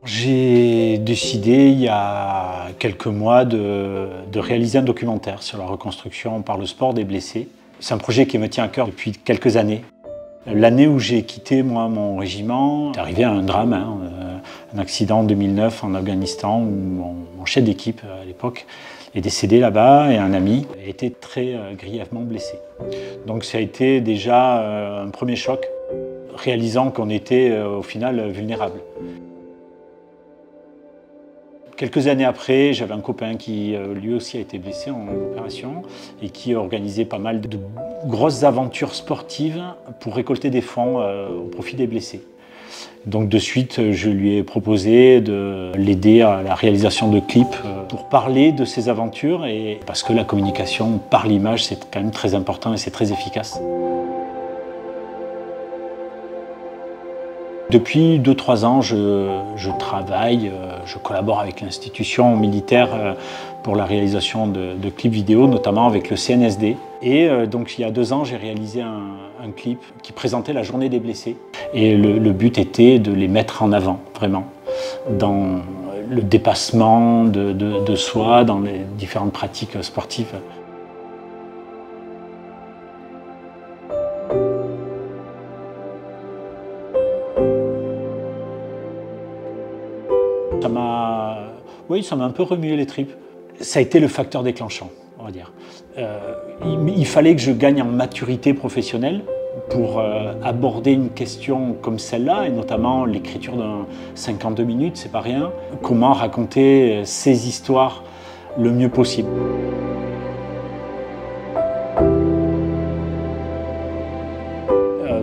J'ai décidé il y a quelques mois de réaliser un documentaire sur la reconstruction par le sport des blessés. C'est un projet qui me tient à cœur depuis quelques années. L'année où j'ai quitté mon régiment, c'est arrivé à un drame, un accident en 2009 en Afghanistan où mon chef d'équipe à l'époque est décédé là-bas et un ami a été très grièvement blessé. Donc ça a été déjà un premier choc, réalisant qu'on était au final vulnérable. Quelques années après, j'avais un copain qui lui aussi a été blessé en opération et qui organisait pas mal de grosses aventures sportives pour récolter des fonds au profit des blessés. Donc de suite, je lui ai proposé de l'aider à la réalisation de clips pour parler de ces aventures, et parce que la communication par l'image, c'est quand même très important et c'est très efficace. Depuis 2-3 ans, je travaille, je collabore avec l'institution militaire pour la réalisation de clips vidéo, notamment avec le CNSD. Et donc il y a 2 ans, j'ai réalisé un clip qui présentait la journée des blessés. Et le but était de les mettre en avant, vraiment, dans le dépassement de soi, dans les différentes pratiques sportives. Ça m'a un peu remué les tripes. Ça a été le facteur déclenchant, on va dire. Il fallait que je gagne en maturité professionnelle pour aborder une question comme celle-là, et notamment l'écriture d'un 52 minutes, c'est pas rien. Comment raconter ces histoires le mieux possible.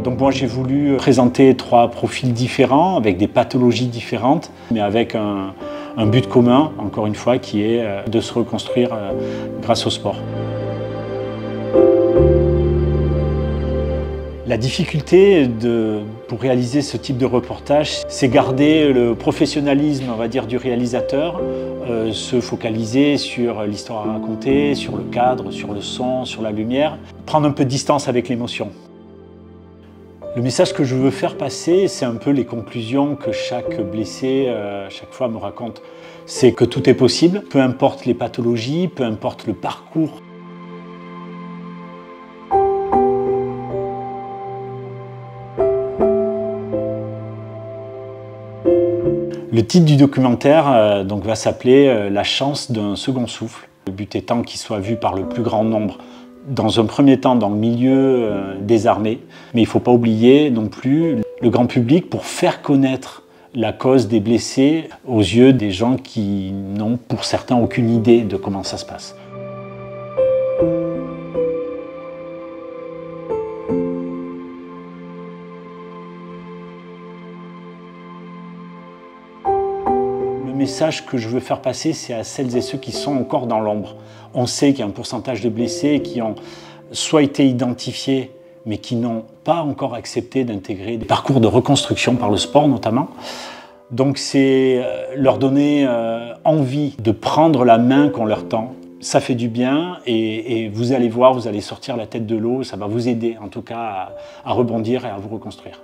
Donc moi j'ai voulu présenter 3 profils différents, avec des pathologies différentes, mais avec un but commun, encore une fois, qui est de se reconstruire grâce au sport. La difficulté pour réaliser ce type de reportage, c'est garder le professionnalisme, on va dire, du réalisateur, se focaliser sur l'histoire à raconter, sur le cadre, sur le son, sur la lumière, prendre un peu de distance avec l'émotion. Le message que je veux faire passer, c'est un peu les conclusions que chaque blessé, chaque fois, me raconte. C'est que tout est possible, peu importe les pathologies, peu importe le parcours. Le titre du documentaire va s'appeler « La chance d'un second souffle ». Le but étant qu'il soit vu par le plus grand nombre. Dans un premier temps dans le milieu des armées, mais il ne faut pas oublier non plus le grand public pour faire connaître la cause des blessés aux yeux des gens qui n'ont pour certains aucune idée de comment ça se passe. Le message que je veux faire passer, c'est à celles et ceux qui sont encore dans l'ombre. On sait qu'il y a un pourcentage de blessés qui ont soit été identifiés, mais qui n'ont pas encore accepté d'intégrer des parcours de reconstruction par le sport notamment. Donc c'est leur donner envie de prendre la main qu'on leur tend. Ça fait du bien, et vous allez voir, vous allez sortir la tête de l'eau, ça va vous aider en tout cas à rebondir et à vous reconstruire.